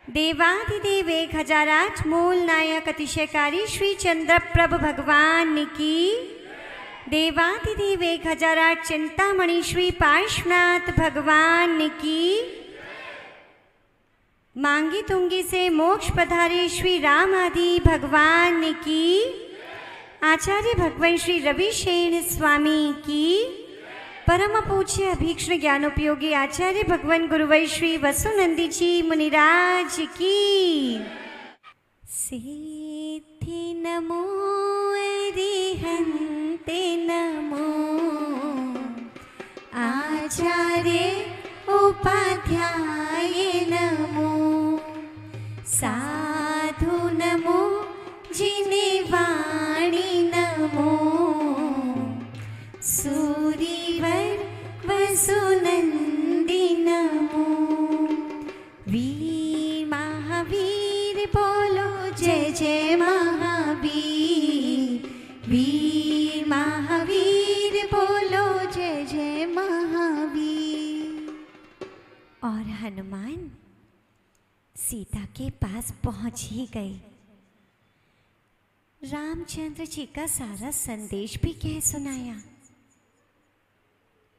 देवाधिदेव 1008 मूल नायक अतिशयकारी श्री चंद्रप्रभ भगवान की। देवाधिदेव 1008 चिंतामणि श्री पार्श्वनाथ भगवान की। मांगी तुंगी से मोक्ष पधारे श्री राम आदि भगवान की। आचार्य भगवान श्री रविशेन स्वामी की। परम पूज्य अभीक्ष्ण ज्ञानोपयोगी आचार्य भगवान गुरुवर श्री वसुनंदी जी मुनिराज की। सिद्धि नमो अरिहंते नमो आचार्य उपाध्याय नमो साधु नमो जिनेवाणी नमो सूरीवर वसुनंदी नमो। वीर महावीर बोलो जय जय महावीर। वीर महावीर बोलो जय जय महावीर। और हनुमान सीता के पास पहुंच ही गए। रामचंद्र जी का सारा संदेश भी कह सुनाया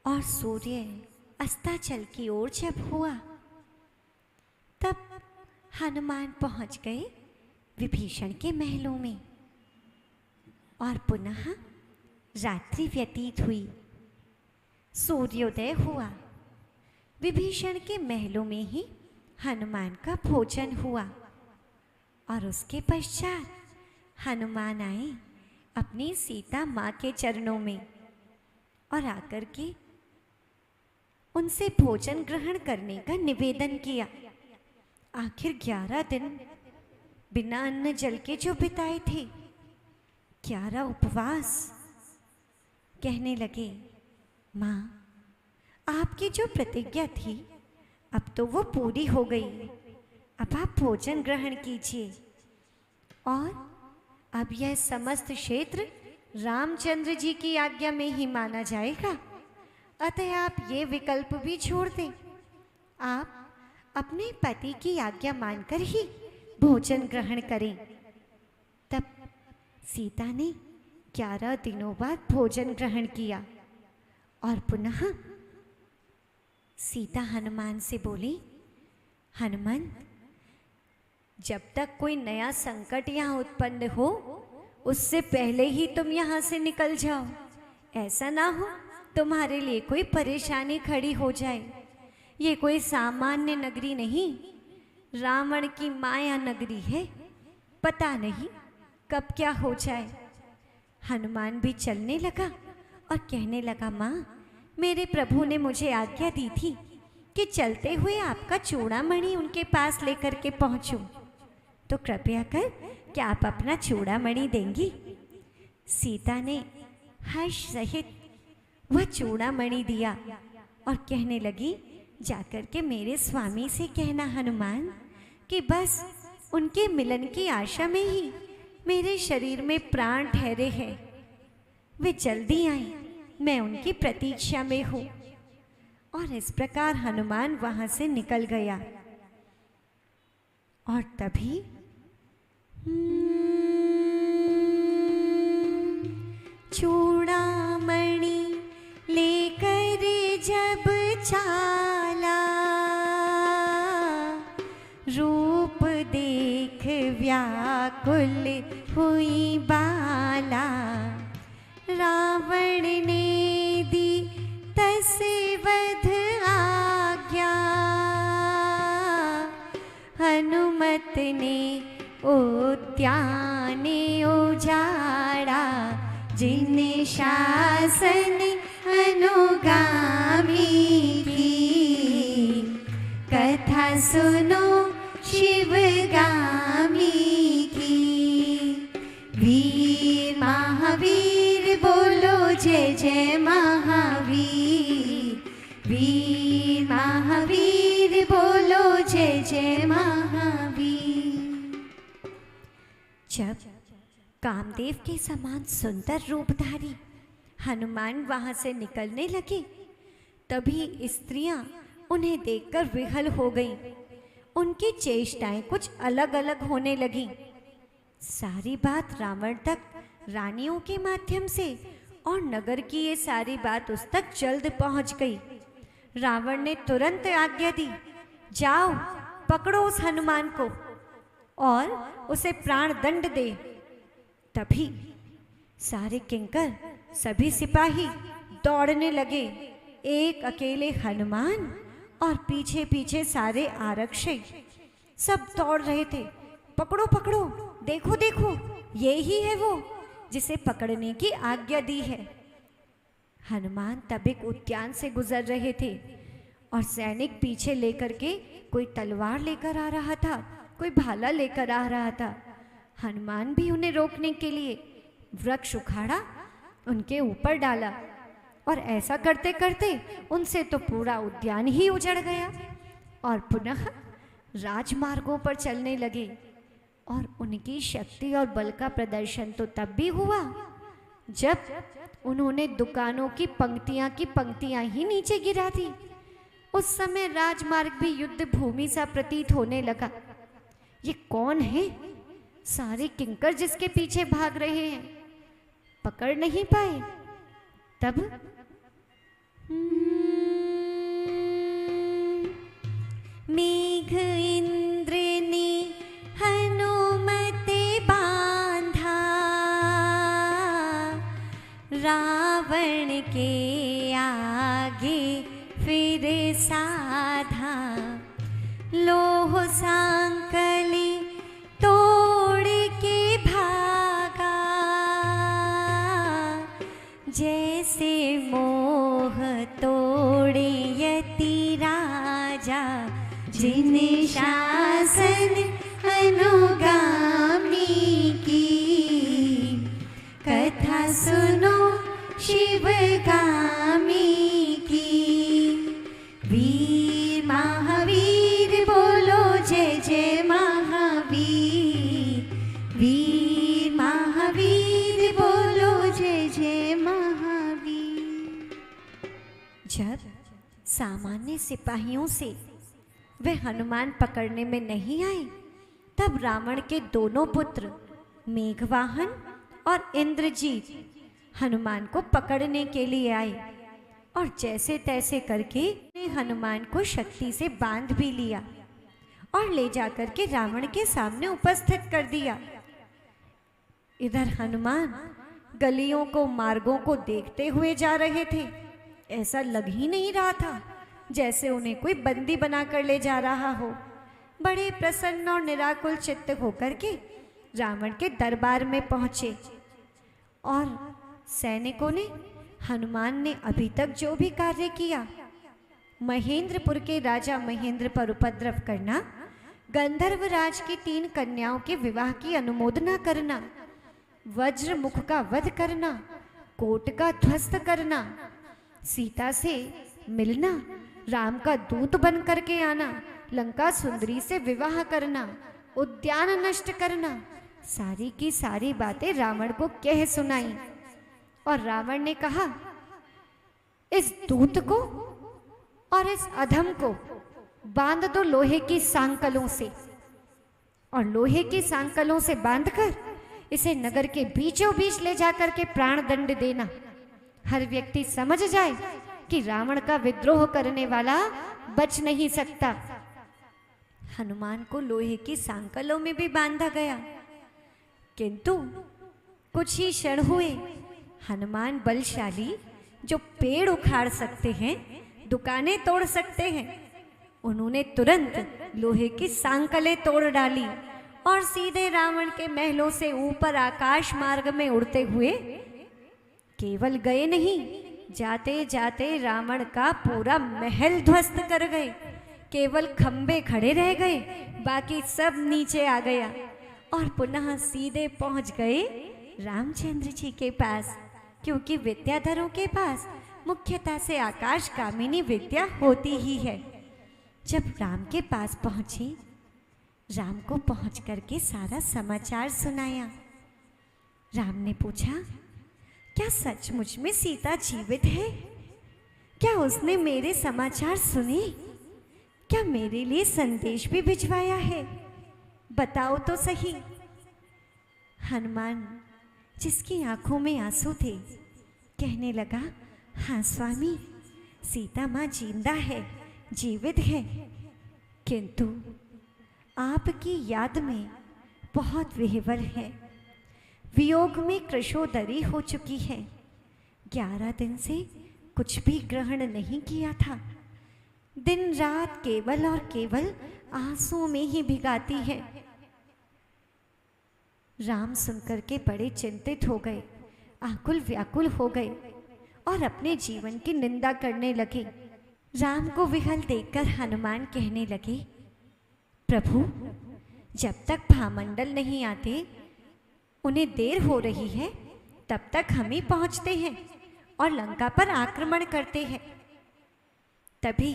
और सूर्य अस्ताचल की ओर जब हुआ तब हनुमान पहुंच गए विभीषण के महलों में और पुनः रात्रि व्यतीत हुई। सूर्योदय हुआ। विभीषण के महलों में ही हनुमान का भोजन हुआ और उसके पश्चात हनुमान आए अपनी सीता माँ के चरणों में और आकर के उनसे भोजन ग्रहण करने का निवेदन किया। आखिर 11 दिन बिना अन्न जल के जो बिताए थे, 11 उपवास। कहने लगे, माँ आपकी जो प्रतिज्ञा थी अब तो वो पूरी हो गई। अब आप भोजन ग्रहण कीजिए और अब यह समस्त क्षेत्र रामचंद्र जी की आज्ञा में ही माना जाएगा। अतः आप ये विकल्प भी छोड़ दें। आप अपने पति की आज्ञा मानकर ही भोजन ग्रहण करें। तब सीता ने 11 दिनों बाद भोजन ग्रहण किया और पुनः सीता हनुमान से बोली, हनुमान जब तक कोई नया संकट यहाँ उत्पन्न हो उससे पहले ही तुम यहाँ से निकल जाओ। ऐसा ना हो तुम्हारे लिए कोई परेशानी खड़ी हो जाए। ये कोई सामान्य नगरी नहीं, रावण की माया नगरी है। पता नहीं कब क्या हो जाए। हनुमान भी चलने लगा और कहने लगा, माँ मेरे प्रभु ने मुझे आज्ञा दी थी कि चलते हुए आपका चूड़ामणि उनके पास लेकर के पहुँचूं। तो कृपया कर क्या आप अपना चूड़ामणि देंगी? सीता ने हर्ष सहित वह चूड़ामणि दिया और कहने लगी, जाकर के मेरे स्वामी से कहना हनुमान कि बस उनके मिलन की आशा में ही मेरे शरीर में प्राण ठहरे हैं। वे जल्दी आए, मैं उनकी प्रतीक्षा में हूँ। और इस प्रकार हनुमान वहाँ से निकल गया। और तभी चूड़ामणि लेकर जब चाला, रूप देख व्याकुल हुई बाला। रावण ने दी तसे वध आज्ञा, हनुमत ने उद्यान उजाड़ा। जिन शासन अनुगामी की, कथा सुनो शिवगामी की। वीर महावीर बोलो जय जय महावीर। वीर महावीर बोलो जय जय महावीर। जब कामदेव के समान सुंदर रूपधारी हनुमान वहां से निकलने लगे, तभी स्त्रियां उन्हें देखकर विहल हो गईं उनकी चेष्टाएं कुछ अलग अलग होने लगी। सारी बात रावण तक रानियों के माध्यम से और नगर की ये सारी बात उस तक जल्द पहुंच गई। रावण ने तुरंत आज्ञा दी, जाओ पकड़ो उस हनुमान को और उसे प्राण दंड दे। तभी सारे किंकर, सभी सिपाही दौड़ने लगे। एक अकेले हनुमान और पीछे पीछे सारे आरक्षी सब दौड़ रहे थे। पकड़ो पकड़ो, देखो देखो, ये ही है वो जिसे पकड़ने की आज्ञा दी है। हनुमान तब एक उद्यान से गुजर रहे थे और सैनिक पीछे लेकर के कोई तलवार लेकर आ रहा था, कोई भाला लेकर आ रहा था। हनुमान भी उन्हें रोकने के लिए वृक्ष उखाड़ा, उनके ऊपर डाला और ऐसा करते करते उनसे तो पूरा उद्यान ही उजड़ गया और पुनः राजमार्गों पर चलने लगे। और उनकी शक्ति और बल का प्रदर्शन तो तब भी हुआ जब उन्होंने दुकानों की पंक्तियां ही नीचे गिरा दी। उस समय राजमार्ग भी युद्ध भूमि सा प्रतीत होने लगा। ये कौन है? सारे किंकर जिसके पीछे भाग रहे हैं, पकड़ नहीं पाए। तब मेघ इंद्र ने हनुमते बांधा, रावण के आगे फिर साधा। लोह सांकली तोड़ के भागा, जैसे मोह तोड़े यति राजा। जिन शासन अनुगामी की, कथा सुनो शिवगामी की। वीर महावीर बोलो जय जय महावीर। वीर महावीर बोलो जय जय महावीर। जब सामान्य सिपाहियों से वे हनुमान पकड़ने में नहीं आए, तब रावण के दोनों पुत्र मेघवाहन और इंद्रजीत हनुमान को पकड़ने के लिए आए और जैसे तैसे करके हनुमान को शक्ति से बांध भी लिया और ले जाकर के रावण के सामने उपस्थित कर दिया। इधर हनुमान गलियों को, मार्गों को देखते हुए जा रहे थे। ऐसा लग ही नहीं रहा था जैसे उन्हें कोई बंदी बनाकर ले जा रहा हो। बड़े प्रसन्न और निराकुल चित्त होकर के रावण के दरबार में पहुंचे और सैनिकों ने, हनुमान ने अभी तक जो भी कार्य किया, महेंद्रपुर के राजा महेंद्र पर उपद्रव करना, गंधर्वराज की 3 कन्याओं के विवाह की अनुमोदना करना, वज्रमुख का वध करना, कोट का ध्वस्त करना, सीता से मिलना, राम का दूत बन करके आना, लंका सुंदरी से विवाह करना, उद्यान नष्ट करना, सारी की सारी बातें रावण को कह सुनाई। और रावण ने कहा, इस दूत को और इस अधम को बांध दो लोहे की सांकलों से, और लोहे की सांकलों से बांधकर इसे नगर के बीचों बीच ले जाकर के प्राण दंड देना। हर व्यक्ति समझ जाए कि रावण का विद्रोह करने वाला बच नहीं सकता। हनुमान को लोहे की सांकलों में भी बांधा गया, किंतु कुछ ही क्षण हुए। हनुमान बलशाली, जो पेड़ उखाड़ सकते हैं, दुकानें तोड़ सकते हैं, उन्होंने तुरंत लोहे की सांकलें तोड़ डाली और सीधे रावण के महलों से ऊपर आकाश मार्ग में उड़ते हुए केवल गए नहीं, जाते जाते रावण का पूरा महल ध्वस्त कर गए। केवल खंबे खड़े रह गए, बाकी सब नीचे आ गया और पुनः सीधे पहुंच गए रामचंद्र जी के पास, क्योंकि विद्याधरों के पास मुख्यतः से आकाश कामिनी विद्या होती ही है। जब राम के पास पहुंचे, राम को पहुंच करके सारा समाचार सुनाया। राम ने पूछा, क्या सचमुच में सीता जीवित है? क्या उसने मेरे समाचार सुने? क्या मेरे लिए संदेश भी भिजवाया है? बताओ तो सही। हनुमान, जिसकी आंखों में आंसू थे, कहने लगा, हाँ स्वामी, सीता माँ जिंदा है, जीवित है, किंतु आपकी याद में बहुत विह्वल है। वियोग में कृशोदरी हो चुकी है। 11 दिन से कुछ भी ग्रहण नहीं किया था। दिन रात केवल और केवल आंसुओं में ही भिगाती है। राम सुनकर के बड़े चिंतित हो गए, आकुल व्याकुल हो गए और अपने जीवन की निंदा करने लगे। राम को विहल देखकर हनुमान कहने लगे, प्रभु, जब तक भामंडल नहीं आते, उन्हें देर हो रही है, तब तक हम ही पहुंचते हैं और लंका पर आक्रमण करते हैं। तभी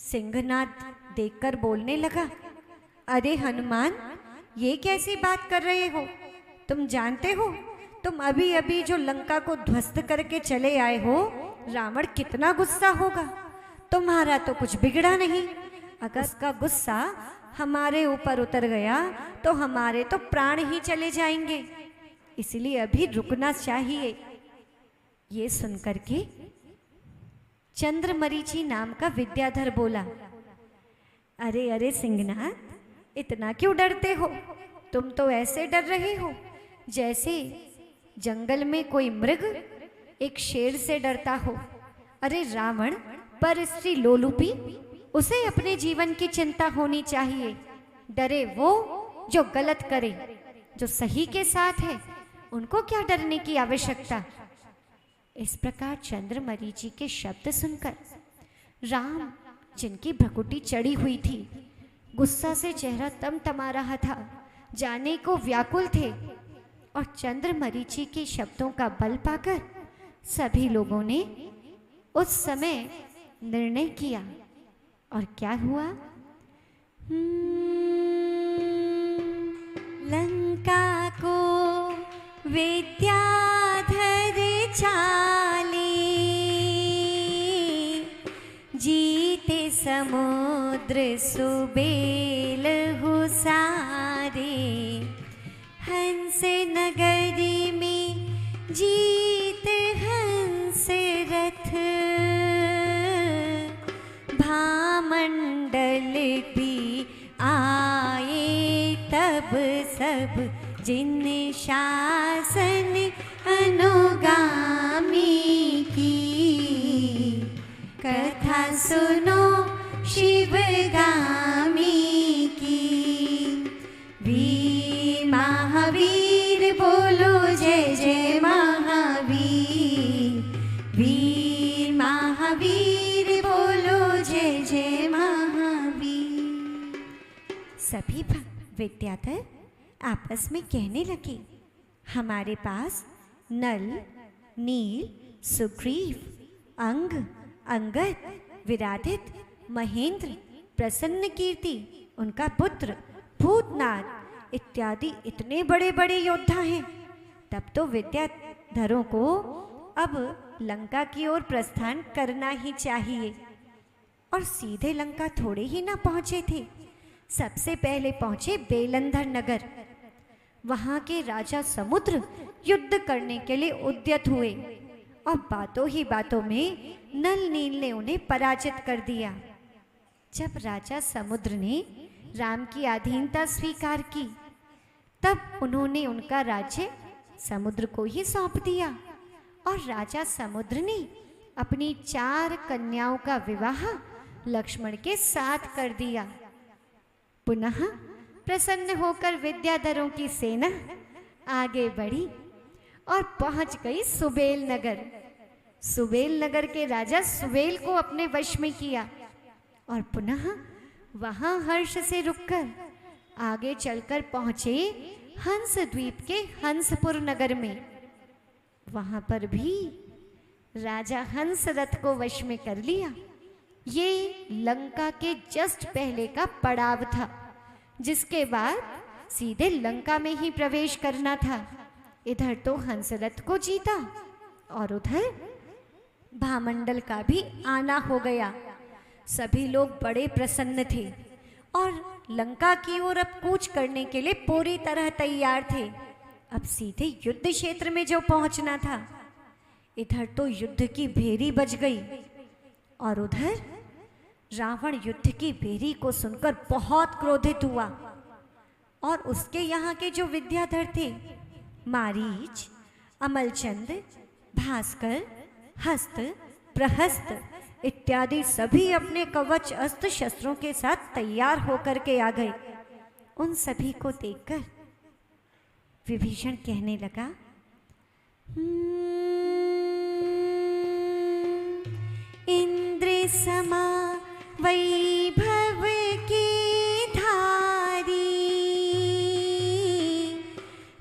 सिंहनाद देखकर बोलने लगा, अरे हनुमान, ये कैसी बात कर रहे हो? तुम जानते हो तुम अभी अभी जो लंका को ध्वस्त करके चले आए हो, रावण कितना गुस्सा होगा। तुम्हारा तो कुछ बिगड़ा नहीं, अगर उसका गुस्सा हमारे ऊपर उतर गया तो हमारे तो प्राण ही चले जाएंगे, इसलिए अभी रुकना चाहिए। ये सुनकर के चंद्रमरीचि नाम का विद्याधर बोला, अरे अरे सिंहनाथ, इतना क्यों डरते हो? तुम तो ऐसे डर रहे हो जैसे जंगल में कोई मृग एक शेर से डरता हो। अरे रावण पर स्त्री लोलुपी, उसे अपने जीवन की चिंता होनी चाहिए। डरे वो जो गलत करे, जो सही के साथ है उनको क्या डरने की आवश्यकता। इस प्रकार चंद्रमरीचि के शब्द सुनकर राम, जिनकी भ्रकुटी चढ़ी हुई थी, गुस्सा से चेहरा तमतमा रहा था, जाने को व्याकुल थे। और चंद्रमरीचि के शब्दों का बल पाकर सभी लोगों ने उस समय निर्णय किया। और क्या हुआ? लंका को विद्याधर चाले, जीते समुद्र सुबेल हुसारे। हंस नगरी में जीत हंस रथ, भामंडल भी आए तब सब, जिन शासन अनुगामी की। कथा सुनो शिवगामी की, वीर महावीर बोलो जय जय महावीर। वीर महावीर बोलो जय जय महावीर। सभी विद्याधर आपस में कहने लगे, हमारे पास नल, नील, सुग्रीव, अंग, अंगद, विराधित, महेंद्र, प्रसन्न कीर्ति, उनका पुत्र भूतनाथ इत्यादि इतने बड़े बड़े योद्धा हैं। तब तो विद्याधरों को अब लंका की ओर प्रस्थान करना ही चाहिए। और सीधे लंका थोड़े ही ना पहुंचे थे, सबसे पहले पहुंचे बेलंधर नगर। वहां के राजा समुद्र युद्ध करने के लिए उद्यत हुए और बातों ही बातों में नल नील ने उन्हें पराजित कर दिया। जब राजा समुद्र ने राम की अधीनता स्वीकार की, तब उन्होंने उनका राज्य समुद्र को ही सौंप दिया और राजा समुद्र ने अपनी 4 कन्याओं का विवाह लक्ष्मण के साथ कर दिया। पुनः प्रसन्न होकर विद्याधरों की सेना आगे बढ़ी और पहुंच गई सुबेल नगर। सुबेल नगर के राजा सुबेल को अपने वश में किया और पुनः वहां हर्ष से रुककर आगे चलकर पहुंचे हंस द्वीप के हंसपुर नगर में। वहां पर भी राजा हंस रथ को वश में कर लिया। ये लंका के जस्ट पहले का पड़ाव था, जिसके बाद सीधे लंका में ही प्रवेश करना था। इधर तो हंसरथ को जीता और उधर भामंडल का भी आना हो गया। सभी लोग बड़े प्रसन्न थे और लंका की ओर अब कूच करने के लिए पूरी तरह तैयार थे। अब सीधे युद्ध क्षेत्र में जो पहुंचना था। इधर तो युद्ध की भेरी बज गई और उधर रावण युद्ध की भेरी को सुनकर बहुत क्रोधित हुआ और उसके यहाँ के जो विद्याधर थे, मारीच, अमलचंद, भास्कर, हस्त, प्रहस्त इत्यादि सभी अपने कवच अस्त्र शस्त्रों के साथ तैयार होकर के आ गए। उन सभी को देखकर विभीषण कहने लगा, इंद्र समा वैभव की धारी,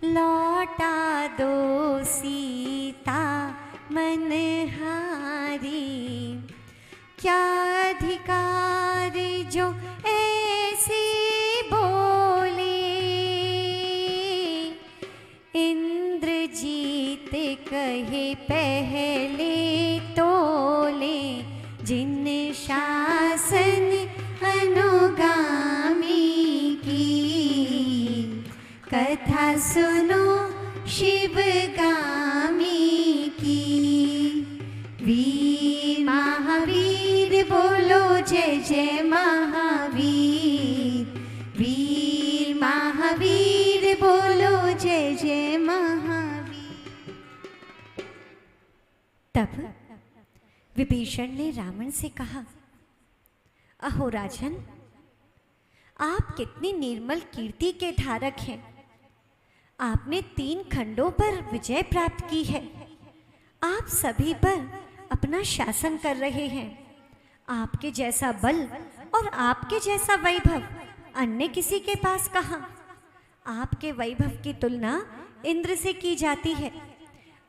लौटा दो सीता मनहारी। क्या अधिकार जो ऐसे बोले, इंद्रजीत कहे पहले तोले। जिन शासन अनुगामी की, कथा सुनो शिवगामी की। वीर महावीर बोलो जय जय महावीर, वीर महावीर बोलो जय जय महावीर। तब विभीषण ने रावण से कहा, अहो राजन, आप कितनी निर्मल कीर्ति के धारक हैं। आपने 3 खंडों पर विजय प्राप्त की है। आप सभी पर अपना शासन कर रहे हैं। आपके जैसा बल और आपके जैसा वैभव अन्य किसी के पास कहाँ। आपके वैभव की तुलना इंद्र से की जाती है।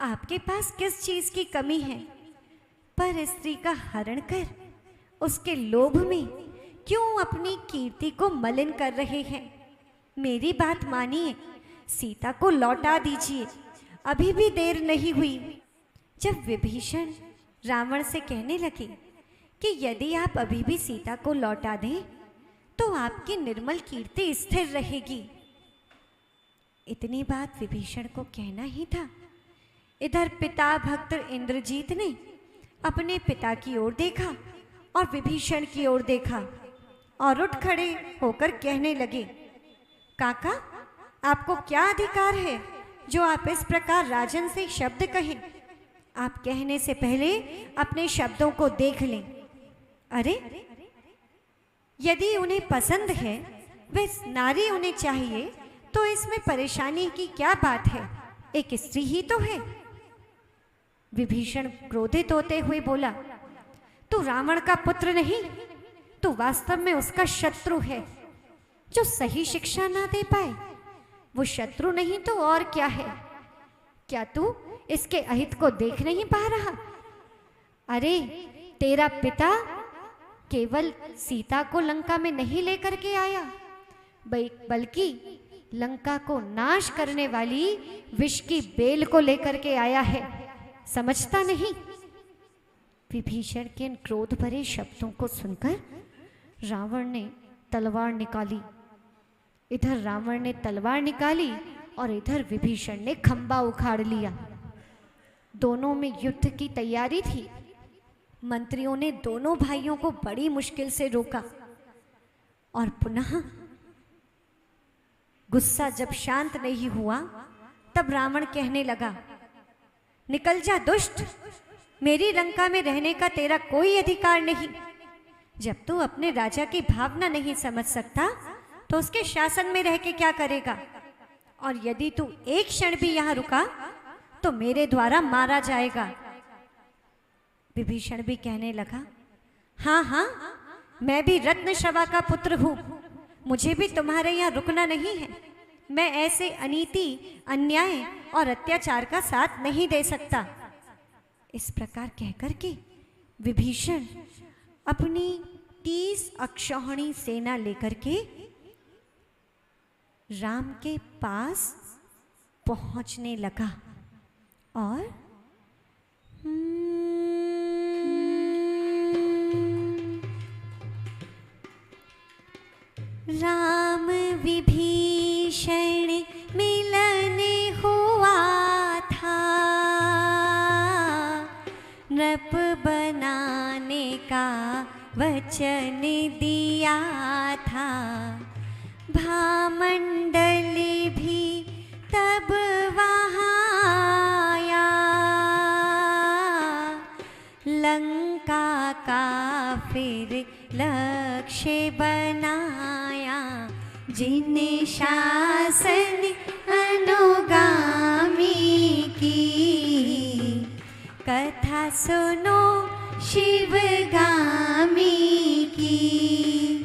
आपके पास किस चीज़ की कमी है। पर स्त्री का हरण कर उसके लोभ में क्यों अपनी कीर्ति को मलिन कर रहे हैं। मेरी बात मानिए, सीता को लौटा दीजिए, अभी भी देर नहीं हुई। जब विभीषण रावण से कहने लगे कि यदि आप अभी भी सीता को लौटा दें तो आपकी निर्मल कीर्ति स्थिर रहेगी। इतनी बात विभीषण को कहना ही था। इधर पिता भक्त इंद्रजीत ने अपने पिता की ओर देखा और विभीषण की ओर देखा और उठ खड़े होकर कहने लगे, काका, आपको क्या अधिकार है जो आप इस प्रकार राजन से शब्द कहें। आप कहने से पहले अपने शब्दों को देख लें। अरे, यदि उन्हें पसंद है, वे नारी उन्हें चाहिए, तो इसमें परेशानी की क्या बात है। एक स्त्री ही तो है। विभीषण क्रोधित होते हुए बोला, तू रावण का पुत्र नहीं, तू वास्तव में उसका शत्रु है। जो सही शिक्षा ना दे पाए वो शत्रु नहीं तो और क्या है। क्या तू इसके अहित को देख नहीं पा रहा। अरे, तेरा पिता केवल सीता को लंका में नहीं लेकर के आया, बल्कि लंका को नाश करने वाली विष की बेल को लेकर के आया है। समझता नहीं। विभीषण के इन क्रोध भरे शब्दों को सुनकर रावण ने तलवार निकाली। इधर रावण ने तलवार निकाली और इधर विभीषण ने खंबा उखाड़ लिया। दोनों में युद्ध की तैयारी थी। मंत्रियों ने दोनों भाइयों को बड़ी मुश्किल से रोका और पुनः गुस्सा जब शांत नहीं हुआ तब रावण कहने लगा, निकल जा दुष्ट, मेरी लंका में रहने का तेरा कोई अधिकार नहीं। जब तू अपने राजा की भावना नहीं समझ सकता तो उसके शासन में रह के क्या करेगा। और यदि तू एक क्षण भी यहाँ रुका तो मेरे द्वारा मारा जाएगा। विभीषण भी कहने लगा, हाँ हाँ, मैं भी रत्नश्रवा का पुत्र हूँ, मुझे भी तुम्हारे यहाँ रुकना नहीं है। मैं ऐसे अनीति, अन्याय और अत्याचार का साथ नहीं दे सकता। इस प्रकार कहकर के विभीषण अपनी 30 अक्षौहिणी सेना लेकर के राम के पास पहुंचने लगा और राम विभीषण मिलन हुआ था, नृप बनाने का वचन दिया था। भामंडल भी तब वहाँ आया, लंका का फिर लक्ष्य बनाया। जिन शासन अनुगामी की, कथा सुनो शिवगामी की।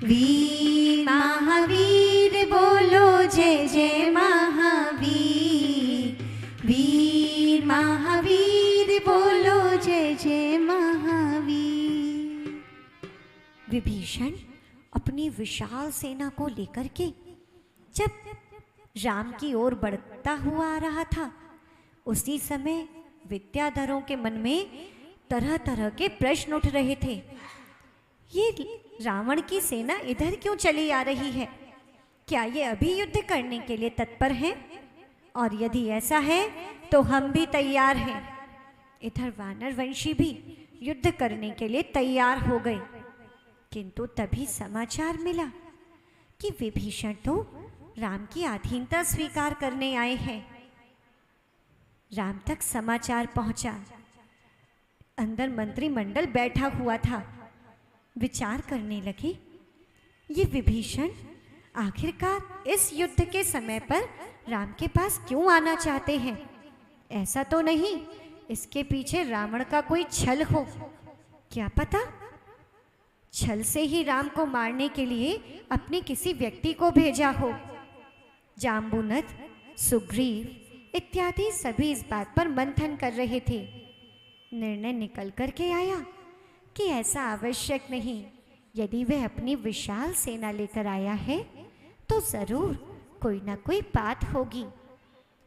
वीर महावीर बोलो जय जय महावीर, वीर महावीर बोलो जय जय महावीर। विभीषण अपनी विशाल सेना को लेकर के जब राम की ओर बढ़ता हुआ आ रहा था, उसी समय विद्याधरों के मन में तरह तरह के प्रश्न उठ रहे थे। ये रावण की सेना इधर क्यों चली आ रही है? क्या ये अभी युद्ध करने के लिए तत्पर हैं? और यदि ऐसा है तो हम भी तैयार हैं। इधर वानर वंशी भी युद्ध करने के लिए तैयार हो गए, किंतु तभी समाचार मिला कि विभीषण तो राम की अधीनता स्वीकार करने आए हैं। राम तक समाचार पहुंचा। अंदर मंत्रिमंडल बैठा हुआ था, विचार करने लगे, ये विभीषण आखिरकार इस युद्ध के समय पर राम के पास क्यों आना चाहते हैं? ऐसा तो नहीं इसके पीछे रावण का कोई छल हो? क्या पता छल से ही राम को मारने के लिए अपने किसी व्यक्ति को भेजा हो। जाम्बुनत, सुग्रीव इत्यादि सभी इस बात पर मंथन कर रहे थे। निर्णय निकल कर के आया कि ऐसा आवश्यक नहीं। यदि वह अपनी विशाल सेना लेकर आया है तो जरूर कोई ना कोई बात होगी।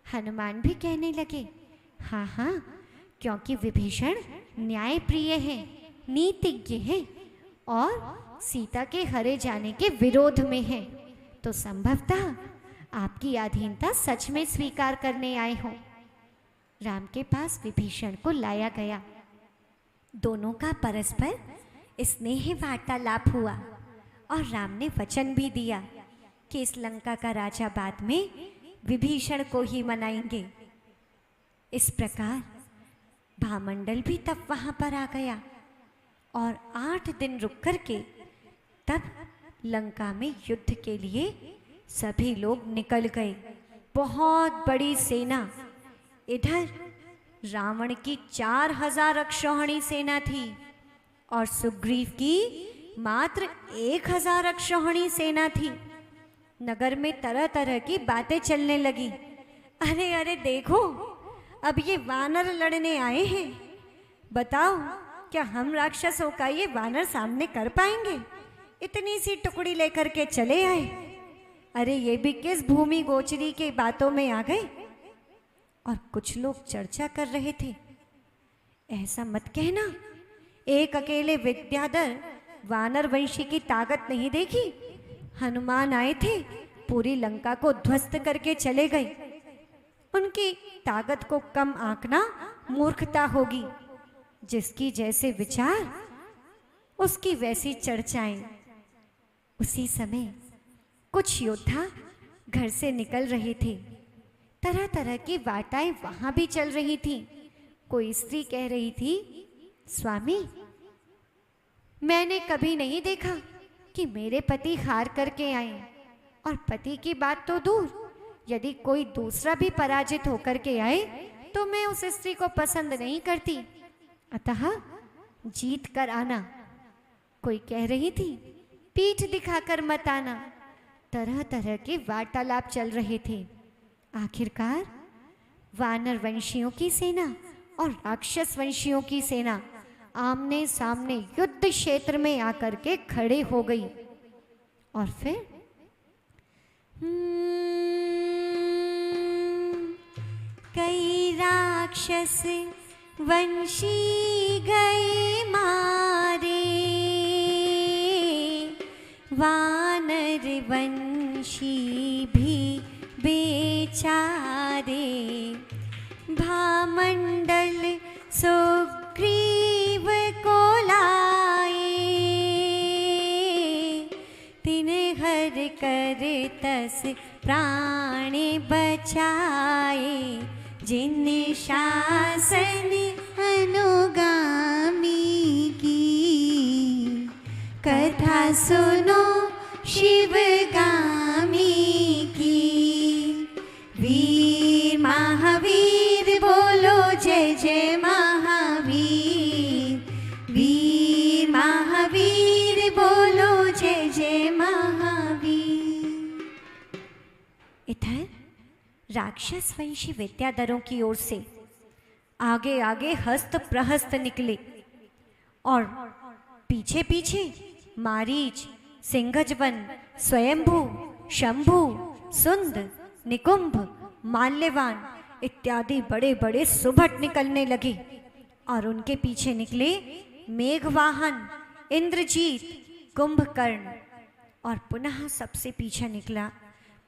हनुमान भी कहने लगे, हाँ हाँ, क्योंकि विभीषण न्यायप्रिय हैं, नीतिज्ञ हैं और सीता के हरे जाने के विरोध में हैं, तो संभवतः आपकी अधीनता सच में स्वीकार करने आए हों। राम के पास विभीषण को लाया गया। दोनों का परस्पर स्नेह वार्तालाप हुआ और राम ने वचन भी दिया कि इस लंका का राजा बाद में विभीषण को ही मनाएंगे। इस प्रकार भामंडल भी तब वहां पर आ गया और 8 दिन रुक कर के तब लंका में युद्ध के लिए सभी लोग निकल गए। बहुत बड़ी सेना, इधर रावण की 4000 अक्षौहिणी सेना थी और सुग्रीव की मात्र 1000 अक्षौहिणी सेना थी। नगर में तरह तरह की बातें चलने लगी। अरे अरे देखो, अब ये वानर लड़ने आए हैं। बताओ, क्या हम राक्षसों का ये वानर सामने कर पाएंगे? इतनी सी टुकड़ी लेकर के चले आए। अरे ये भी किस भूमि गोचरी के बातों में आ गए। और कुछ लोग चर्चा कर रहे थे, ऐसा मत कहना, एक अकेले विद्याधर वानर वंशी की ताकत नहीं देखी। हनुमान आए थे, पूरी लंका को ध्वस्त करके चले गए। उनकी ताकत को कम आंकना मूर्खता होगी। जिसकी जैसे विचार उसकी वैसी चर्चाएं। उसी समय कुछ योद्धा घर से निकल रहे थे। तरह तरह की वार्ताएं वहां भी चल रही थी। कोई स्त्री कह रही थी, स्वामी, मैंने कभी नहीं देखा कि मेरे पति हार करके आए। और पति की बात तो दूर, यदि कोई दूसरा भी पराजित होकर के आए तो मैं उस स्त्री को पसंद नहीं करती, अतः जीत कर आना। कोई कह रही थी, पीठ दिखाकर मत आना। तरह तरह के वार्तालाप चल रहे थे। आखिरकार वानर वंशियों की सेना और राक्षस वंशियों की सेना आमने सामने युद्ध क्षेत्र में आकर के खड़े हो गई। और फिर कई राक्षस वंशी गए मारे, वानर वंशी भी बेचारे, भामंडल सुग्रीव को लाए, तिन हर कर तस प्राण बचाए, जिन शासन अनुगामी की, कथा सुनो शिवगामी की। वीर महावीर बोलो जय जय महावीर, वीर महावीर बोलो जय जय महावीर। इधर राक्षस वंशी विद्याधरों की ओर से आगे आगे हस्त प्रहस्त निकले और पीछे पीछे मारीच, सिंहजवन, स्वयंभू, शंभू, सुंद, निकुंभ, माल्यवान इत्यादि बड़े बड़े सुभट निकलने लगे और उनके पीछे निकले मेघवाहन, इंद्रजीत, कुंभकर्ण और पुनः सबसे पीछे निकला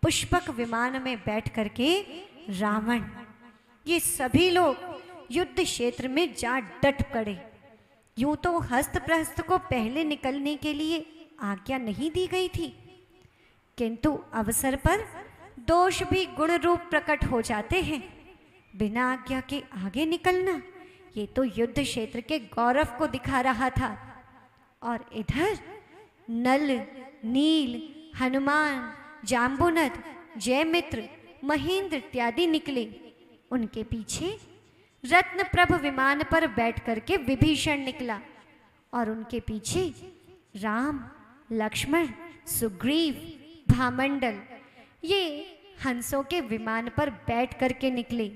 पुष्पक विमान में बैठ करके रावण। ये सभी लोग युद्ध क्षेत्र में जा डट पड़े। यूं तो हस्त प्रहस्त को पहले निकलने के लिए आज्ञा नहीं दी गई थी, किंतु अवसर पर दोष भी गुण रूप प्रकट हो जाते हैं। बिना आज्ञा के आगे निकलना ये तो युद्ध क्षेत्र के गौरव को दिखा रहा था। और इधर नल, नील, हनुमान, जाम्बुनद, जयमित्र, महेंद्र इत्यादि निकले। उनके पीछे रत्नप्रभ विमान पर बैठ करके विभीषण निकला और उनके पीछे राम, लक्ष्मण, सुग्रीव, भामंडल ये हंसों के विमान पर बैठ करके निकले।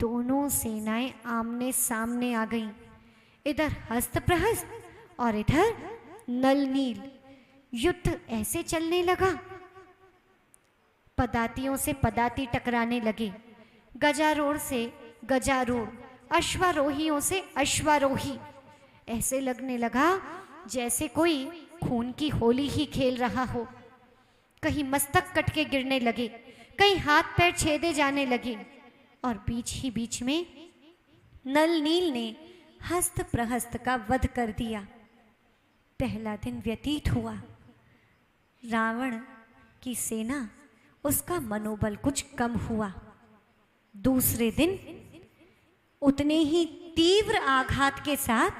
दोनों सेनाएं आमने सामने आ गईं। इधर हस्त प्रहस्त और इधर नल नील। युद्ध ऐसे चलने लगा, पदातियों से पदाति टकराने लगे, गजारूढ़ से गजारूढ़, अश्वारोहियों से अश्वारोही। ऐसे लगने लगा जैसे कोई खून की होली ही खेल रहा हो। कहीं मस्तक कट के गिरने लगे, कहीं हाथ पैर छेदे जाने लगे और बीच ही बीच में नल नील ने हस्त प्रहस्त का वध कर दिया। पहला दिन व्यतीत हुआ। रावण की सेना, उसका मनोबल कुछ कम हुआ। दूसरे दिन उतने ही तीव्र आघात के साथ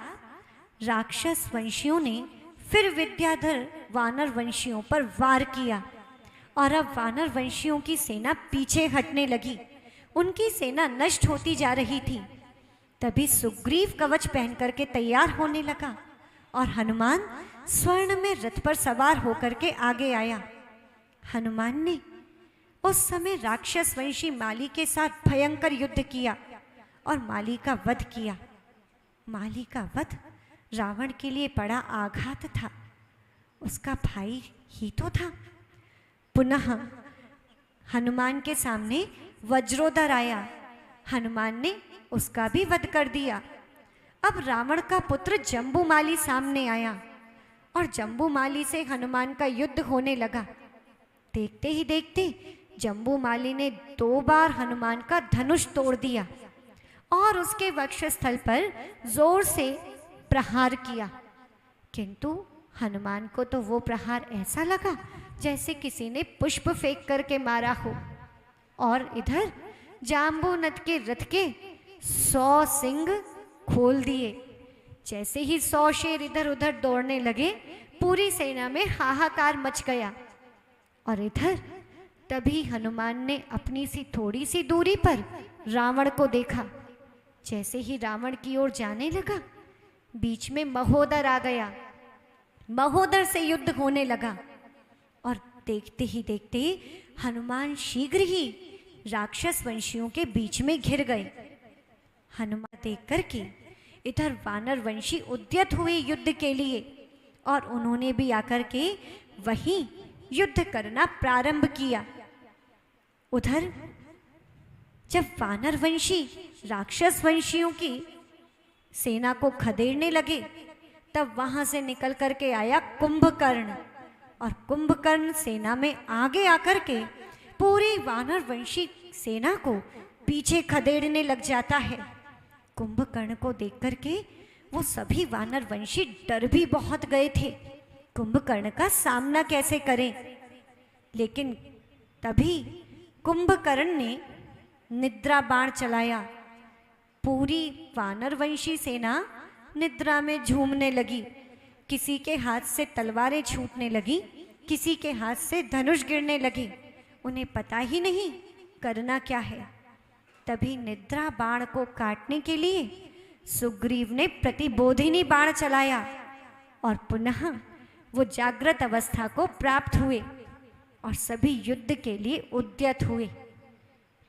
राक्षस वंशियों ने फिर विद्याधर वानर वंशियों पर वार किया और अब वानर वंशियों की सेना पीछे हटने लगी। उनकी सेना नष्ट होती जा रही थी। तभी सुग्रीव कवच पहन करके तैयार होने लगा और हनुमान स्वर्ण में रथ पर सवार होकर के आगे आया। हनुमान ने उस समय राक्षस वंशी माली के साथ भयंकर युद्ध किया और माली का वध किया। माली का वध रावण के लिए बड़ा आघात था। उसका भाई ही तो था। पुनः हनुमान के सामने वज्रोधर आया। हनुमान ने उसका भी वध कर दिया। अब रावण का पुत्र जम्बूमाली सामने आया और जम्बूमाली से हनुमान का युद्ध होने लगा। देखते ही देखते जम्बूमाली ने 2 बार हनुमान का धनुष तोड़ दिया और उसके वक्षस्थल पर जोर से प्रहार किया, किंतु हनुमान को तो वो प्रहार ऐसा लगा जैसे किसी ने पुष्प फेंक करके मारा हो। और इधर जाम्बूनद के रथ के 100 सिंग खोल दिए। जैसे ही 100 शेर इधर उधर दौड़ने लगे, पूरी सेना में हाहाकार मच गया। और इधर तभी हनुमान ने अपनी सी थोड़ी सी दूरी पर रावण को देखा। जैसे ही रावण की ओर जाने लगा, बीच में महोदर आ गया। महोदर से युद्ध होने लगा और देखते ही देखते हनुमान शीघ्र ही राक्षस वंशियों के बीच में घिर गए। हनुमान देख करके इधर वानर वंशी उद्यत हुए युद्ध के लिए और उन्होंने भी आकर के वहीं युद्ध करना प्रारंभ किया। उधर जब वानर वंशी राक्षस वंशियों की सेना को खदेड़ने लगे, तब वहां से निकल करके आया कुंभकर्ण। और कुंभकर्ण सेना में आगे आकर के पूरी वानर वंशी सेना को पीछे खदेड़ने लग जाता है। कुंभकर्ण को देख करके वो सभी वानर वंशी डर भी बहुत गए थे, कुंभकर्ण का सामना कैसे करें। लेकिन तभी कुंभकर्ण ने निद्रा बाण चलाया। पूरी वानर वंशी सेना निद्रा में झूमने लगी। किसी के हाथ से तलवारें छूटने लगी, किसी के हाथ से धनुष गिरने लगे। उन्हें पता ही नहीं करना क्या है। तभी निद्रा बाण को काटने के लिए सुग्रीव ने प्रतिबोधिनी बाण चलाया और पुनः वो जागृत अवस्था को प्राप्त हुए और सभी युद्ध के लिए उद्यत हुए।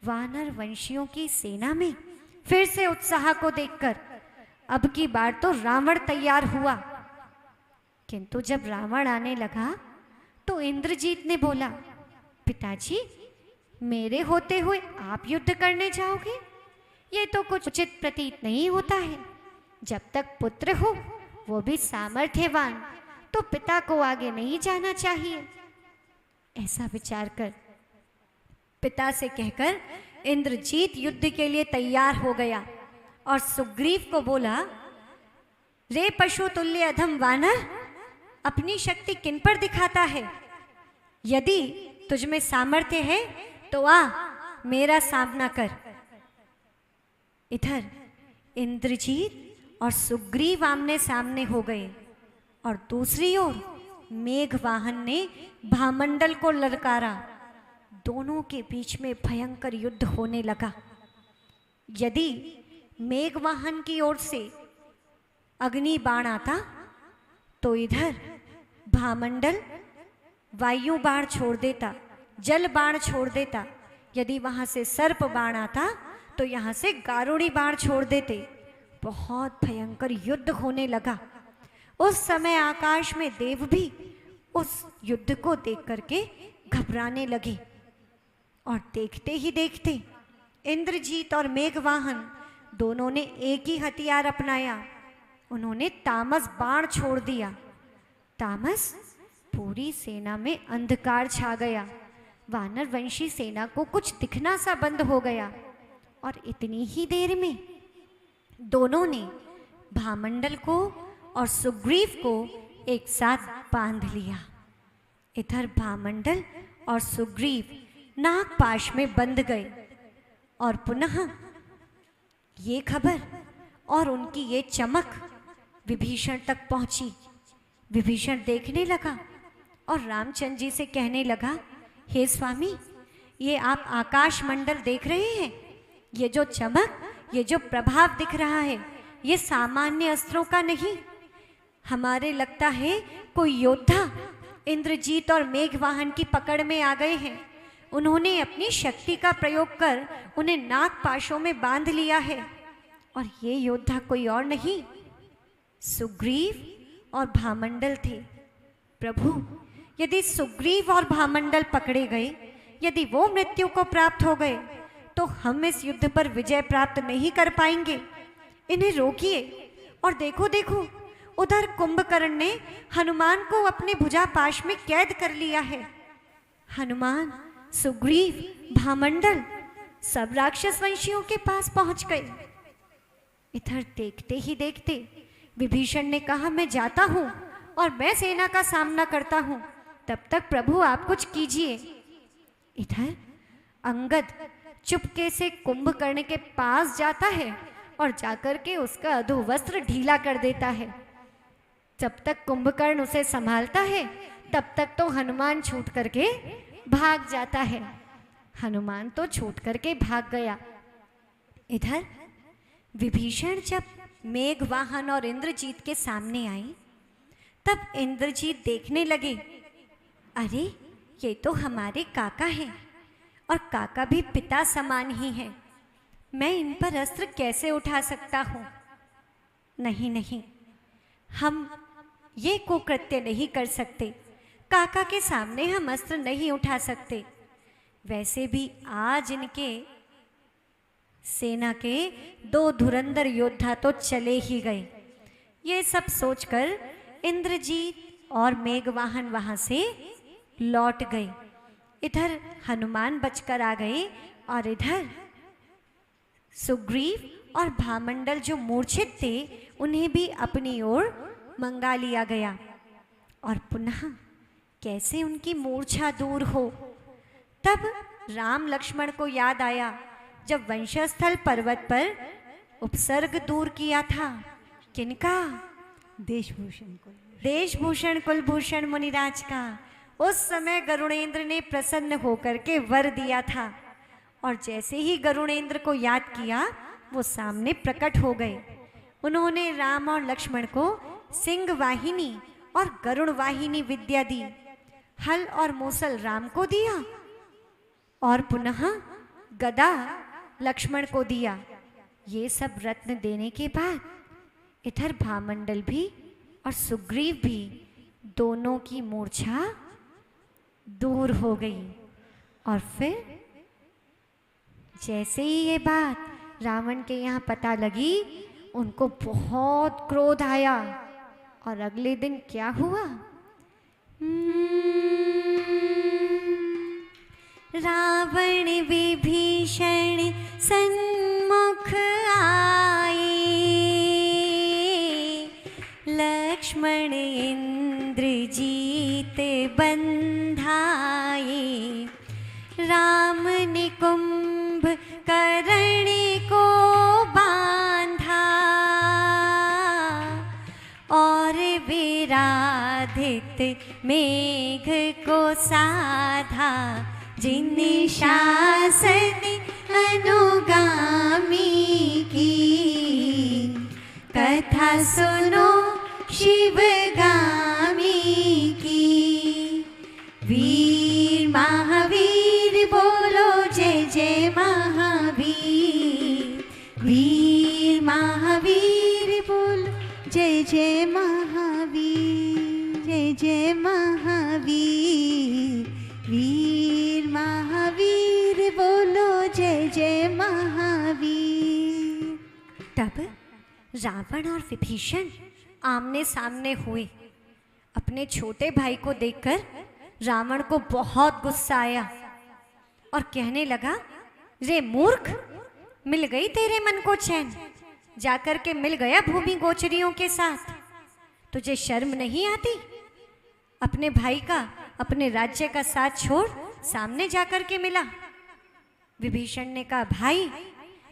वानर वंशियों की सेना में फिर से उत्साह को देखकर अब की बार तो रावण तैयार हुआ। किंतु जब रावण आने लगा तो इंद्रजीत ने बोला, पिताजी मेरे होते हुए आप युद्ध करने जाओगे? ये तो कुछ उचित प्रतीत नहीं होता है। जब तक पुत्र हो, वो भी सामर्थ्यवान, तो पिता को आगे नहीं जाना चाहिए। ऐसा विचार कर पिता से कहकर इंद्रजीत युद्ध के लिए तैयार हो गया और सुग्रीव को बोला, रे पशु तुल्य अधम वानर, अपनी शक्ति किन पर दिखाता है? यदि तुझ में सामर्थ्य है तो आ मेरा सामना कर। इधर इंद्रजीत और सुग्रीव आमने सामने हो गए और दूसरी ओर मेघवाहन ने भामंडल को ललकारा। दोनों के बीच में भयंकर युद्ध होने लगा। यदि मेघवाहन की ओर से अग्नि बाण आता तो इधर भामंडल वायु बाण छोड़ देता, जल बाण छोड़ देता। यदि वहां से सर्प बाण आता तो यहाँ से गारुड़ी बाण छोड़ देते। बहुत भयंकर युद्ध होने लगा। उस समय आकाश में देव भी उस युद्ध को देख करके घबराने लगे और देखते ही देखते इंद्रजीत और मेघवाहन दोनों ने एक ही हथियार अपनाया। उन्होंने तामस बाण छोड़ दिया। तामस पूरी सेना में अंधकार छा गया। वानर वंशी सेना को कुछ दिखना सा बंद हो गया और इतनी ही देर में दोनों ने भामंडल को और सुग्रीव को एक साथ बांध लिया। इधर भामंडल और सुग्रीव नागपाश में बंध गए और पुनः ये खबर और उनकी ये चमक विभीषण तक पहुंची। विभीषण देखने लगा और रामचंद्र जी से कहने लगा, हे स्वामी, ये आप आकाश मंडल देख रहे हैं? ये जो चमक, ये जो प्रभाव दिख रहा है, ये सामान्य अस्त्रों का नहीं। हमारे लगता है कोई योद्धा इंद्रजीत और मेघवाहन की पकड़ में आ गए हैं। उन्होंने अपनी शक्ति का प्रयोग कर उन्हें नागपाशों में बांध लिया है और ये योद्धा कोई और नहीं, सुग्रीव और भामंडल थे। प्रभु, यदि सुग्रीव और भामंडल पकड़े गए, यदि वो मृत्यु को प्राप्त हो गए, तो हम इस युद्ध पर विजय प्राप्त नहीं कर पाएंगे। इन्हें रोकिए। और देखो देखो, उधर कुंभकर्ण ने हनुमान को अपने भुजापाश में कैद कर लिया है। हनुमान, सुग्रीव, भामंडल सब राक्षस वंशियों के पास पहुंच गए। इधर देखते ही देखते विभीषण ने कहा, मैं जाता हूं और मैं सेना का सामना करता हूं, तब तक प्रभु आप कुछ कीजिए। इधर अंगद चुपके से कुंभकर्ण के पास जाता है और जाकर के उसका अधोवस्त्र ढीला कर देता है। जब तक कुंभकर्ण उसे संभालता है, तब तक तो हनुमान छूट करके भाग जाता है। हनुमान तो छूट करके भाग गया। इधर विभीषण जब मेघवाहन और इंद्रजीत के सामने आए, तब इंद्रजीत देखने लगे, अरे ये तो हमारे काका हैं और काका भी पिता समान ही हैं। मैं इन पर अस्त्र कैसे उठा सकता हूँ? नहीं नहीं, हम ये कुकृत्य नहीं कर सकते। काका के सामने हम अस्त्र नहीं उठा सकते। वैसे भी आज इनके सेना के 2 धुरंधर योद्धा तो चले ही गए। ये सब सोचकर इंद्रजीत और मेघवाहन वहां से लौट गए। इधर हनुमान बचकर आ गए और इधर सुग्रीव और भामंडल जो मूर्छित थे उन्हें भी अपनी ओर मंगा लिया गया। और पुनः कैसे उनकी मूर्छा दूर हो। तब राम लक्ष्मण को याद आया जब वंशस्थल पर्वत पर उपसर्ग दूर किया था। किनका? देशभूषण कुलभूषण मुनिराज का। उस समय गरुड़ेंद्र ने प्रसन्न होकर के वर दिया था और जैसे ही गरुड़ेंद्र को याद किया वो सामने प्रकट हो गए। उन्होंने राम और लक्ष्मण को सिंह वाहिनी और गरुड़ वाहिनी विद्या दी। हल और मूसल राम को दिया और पुनः गदा लक्ष्मण को दिया। ये सब रत्न देने के बाद इधर भामंडल भी और सुग्रीव भी दोनों की मूर्छा दूर हो गई। और फिर जैसे ही ये बात रावण के यहाँ पता लगी उनको बहुत क्रोध आया। और अगले दिन क्या हुआ? रावण विभीषण सन्मुख आए, लक्ष्मण इंद्रजीत बंधाए। राम ने कुंभ कर्ण को बांधा और विराधित मेघ को साधा। जिन शासन अनुगामी की कथा सुनो शिवगामी की। वीर महावीर बोलो जय जय महावीर। वीर महावीर बोलो जय जय महावीर। जय जय महावीर। वीर महावीर बोलो जय जय महावीर। तब रावण और विभीषण आमने सामने हुए। अपने छोटे भाई को देखकर रावण को बहुत गुस्सा आया और कहने लगा, रे मूर्ख, मिल गई तेरे मन को चैन, जाकर के मिल गया भूमि गोचरियों के साथ। तुझे शर्म नहीं आती? अपने भाई का, अपने राज्य का साथ छोड़ सामने जाकर के मिला। विभीषण ने कहा, भाई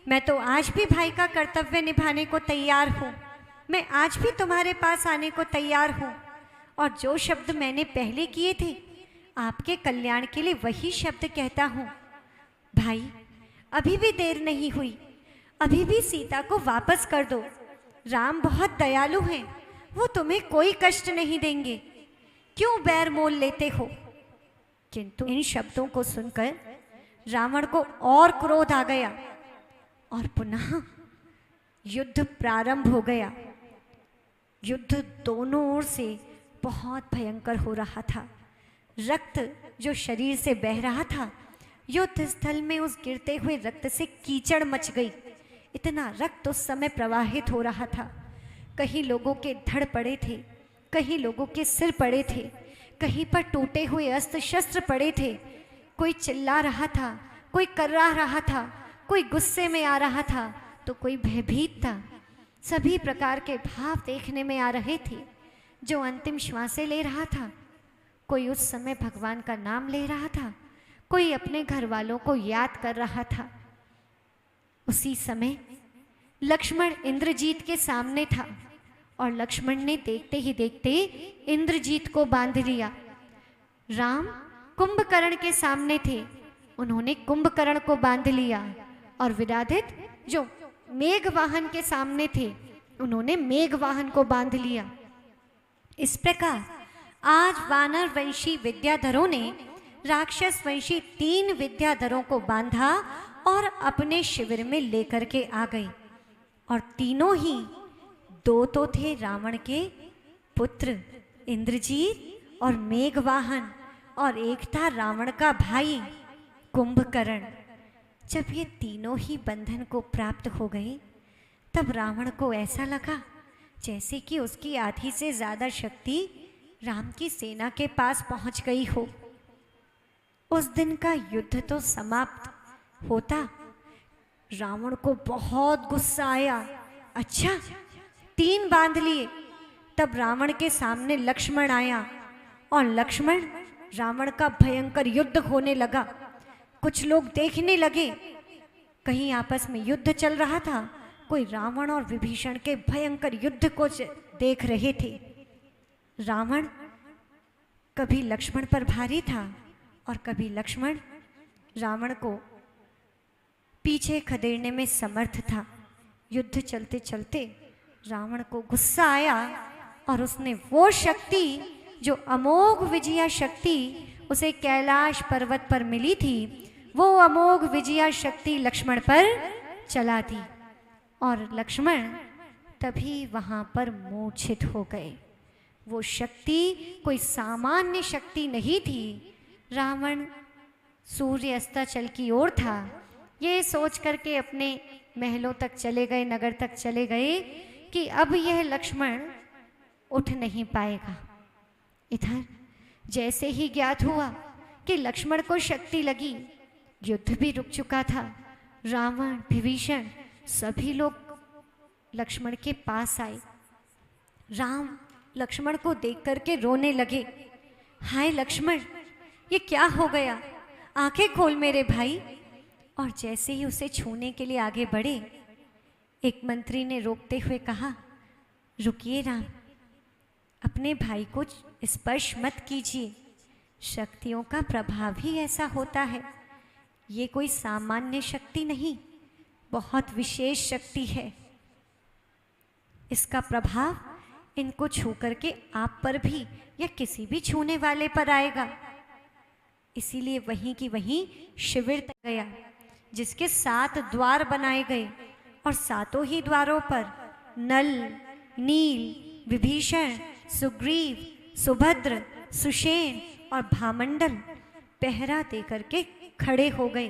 मैं तो आज भी भाई का कर्तव्य निभाने को तैयार हूँ। मैं आज भी तुम्हारे पास आने को तैयार हूँ और जो शब्द मैंने पहले किए थे आपके कल्याण के लिए वही शब्द कहता हूँ। भाई अभी भी देर नहीं हुई, अभी भी सीता को वापस कर दो। राम बहुत दयालु हैं, वो तुम्हें कोई कष्ट नहीं देंगे, क्यों बैर मोल लेते हो? किंतु इन शब्दों को सुनकर रावण को और क्रोध आ गया और पुनः युद्ध प्रारंभ हो गया। युद्ध दोनों ओर से बहुत भयंकर हो रहा था। रक्त जो शरीर से बह रहा था, युद्ध स्थल में उस गिरते हुए रक्त से कीचड़ मच गई। इतना रक्त उस समय प्रवाहित हो रहा था। कहीं लोगों के धड़ पड़े थे, कहीं लोगों के सिर पड़े थे, कहीं पर टूटे हुए अस्त्र शस्त्र पड़े थे। कोई चिल्ला रहा था, कोई कर्रा रहा था, कोई गुस्से में आ रहा था तो कोई भयभीत था। सभी प्रकार के भाव देखने में आ रहे थे। जो अंतिम श्वासें ले रहा था, कोई उस समय भगवान का नाम ले रहा था, कोई अपने घर वालों को याद कर रहा था। उसी समय लक्ष्मण इंद्रजीत के सामने था और लक्ष्मण ने देखते ही देखते इंद्रजीत को बांध लिया। राम कुंभकर्ण के सामने थे, उन्होंने कुंभकर्ण को बांध लिया और विराधित जो मेघवाहन के सामने थे उन्होंने मेघवाहन को बांध लिया। इस प्रकार आज वानर वंशी विद्याधरों ने राक्षस वंशी 3 विद्याधरों को बांधा और अपने शिविर में लेकर के आ गई। और तीनों ही, 2 तो थे रावण के पुत्र इंद्रजीत और मेघवाहन और एक था रावण का भाई कुंभकर्ण। जब ये तीनों ही बंधन को प्राप्त हो गए तब रावण को ऐसा लगा जैसे कि उसकी आधी से ज़्यादा शक्ति राम की सेना के पास पहुंच गई हो। उस दिन का युद्ध तो समाप्त होता, रावण को बहुत गुस्सा आया। अच्छा, 3 बांध लिए। तब रावण के सामने लक्ष्मण आया और लक्ष्मण रावण का भयंकर युद्ध होने लगा। कुछ लोग देखने लगे, कहीं आपस में युद्ध चल रहा था, कोई रावण और विभीषण के भयंकर युद्ध को देख रहे थे। रावण कभी लक्ष्मण पर भारी था और कभी लक्ष्मण रावण को पीछे खदेड़ने में समर्थ था। युद्ध चलते चलते रावण को गुस्सा आया और उसने वो शक्ति, जो अमोघ विजया शक्ति उसे कैलाश पर्वत पर मिली थी, वो अमोघ विजया शक्ति लक्ष्मण पर चला दी और लक्ष्मण तभी वहां पर मूर्छित हो गए। वो शक्ति कोई सामान्य शक्ति नहीं थी। रावण सूर्य अस्ताचल की ओर था, ये सोच करके अपने महलों तक चले गए, नगर तक चले गए कि अब यह लक्ष्मण उठ नहीं पाएगा। इधर जैसे ही ज्ञात हुआ कि लक्ष्मण को शक्ति लगी, युद्ध भी रुक चुका था। रावण, विभीषण सभी लोग लक्ष्मण के पास आए। राम लक्ष्मण को देख करके रोने लगे। हाय लक्ष्मण, ये क्या हो गया? आंखें खोल मेरे भाई। और जैसे ही उसे छूने के लिए आगे बढ़े, एक मंत्री ने रोकते हुए कहा, रुकिए राम, अपने भाई को स्पर्श मत कीजिए। शक्तियों का प्रभाव ही ऐसा होता है। ये कोई सामान्य शक्ति नहीं, बहुत विशेष शक्ति है। इसका प्रभाव इनको छू करके आप पर भी या किसी भी छूने वाले पर आएगा। इसीलिए वहीं की वहीं शिविर तक गया, जिसके 7 द्वार बनाए गए और 7 ही द्वारों पर नल, नील, विभीषण, सुग्रीव, सुभद्र, सुषेण और भामंडल पहरा दे करके खड़े हो गए।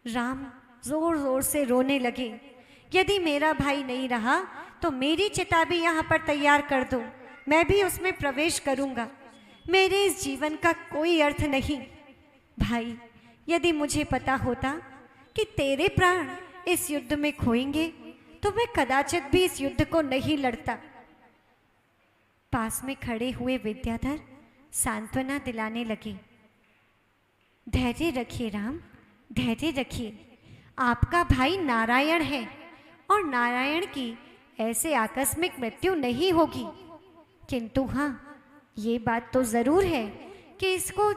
राम जोर जोर से रोने लगे, यदि मेरा भाई नहीं रहा तो मेरी चिता भी यहाँ पर तैयार कर दो, मैं भी उसमें प्रवेश करूँगा। मेरे इस जीवन का कोई अर्थ नहीं। भाई, यदि मुझे पता होता कि तेरे प्राण इस युद्ध में खोएंगे तो मैं कदाचित भी इस युद्ध को नहीं लड़ता। पास में खड़े हुए विद्याधर सांत्वना दिलाने लगे। धैर्य रखिए राम, धैर्य रखिए। आपका भाई नारायण है और नारायण की ऐसे आकस्मिक मृत्यु नहीं होगी। किंतु हाँ, ये बात तो ज़रूर है कि इसको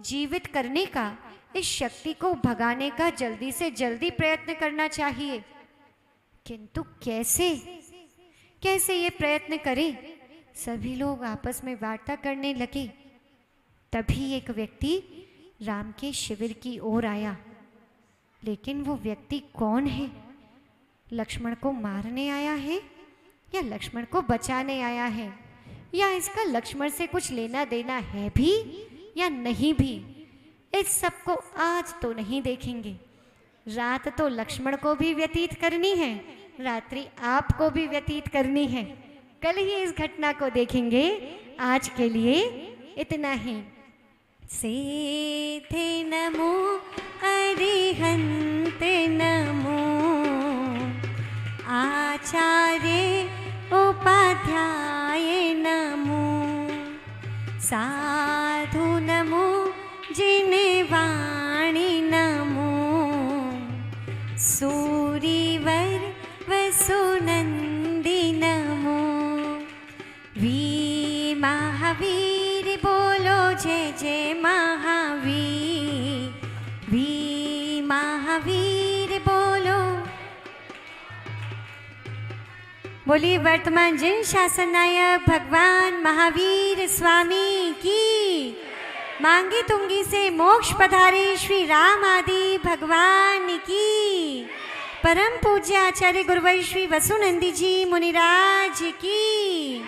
जीवित करने का, इस शक्ति को भगाने का जल्दी से जल्दी प्रयत्न करना चाहिए। किंतु कैसे कैसे ये प्रयत्न करें? सभी लोग आपस में वार्ता करने लगे। तभी एक व्यक्ति राम के शिविर की ओर आया। लेकिन वो व्यक्ति कौन है? लक्ष्मण को मारने आया है या लक्ष्मण को बचाने आया है, या इसका लक्ष्मण से कुछ लेना देना है भी या नहीं भी, इस सब को आज तो नहीं देखेंगे। रात तो लक्ष्मण को भी व्यतीत करनी है, रात्रि आपको भी व्यतीत करनी है। कल ही इस घटना को देखेंगे। आज के लिए इतना ही। सेथे नमो अरिहंत नमो, आचार्य उपाध्याय नमो, साधु नमो जिनवाणी नमो, सूरिवर वसुनंदी नमो। वी महावीर बोलो जय जय महावीर, वी महावीर बोलो। बोलिए वर्तमान जिन शासन नायक भगवान महावीर स्वामी की। मांगी तुंगी से मोक्ष पधारे श्री राम आदि भगवान की। परम पूज्य आचार्य गुरुवर श्री वसुनंदी जी मुनिराज की।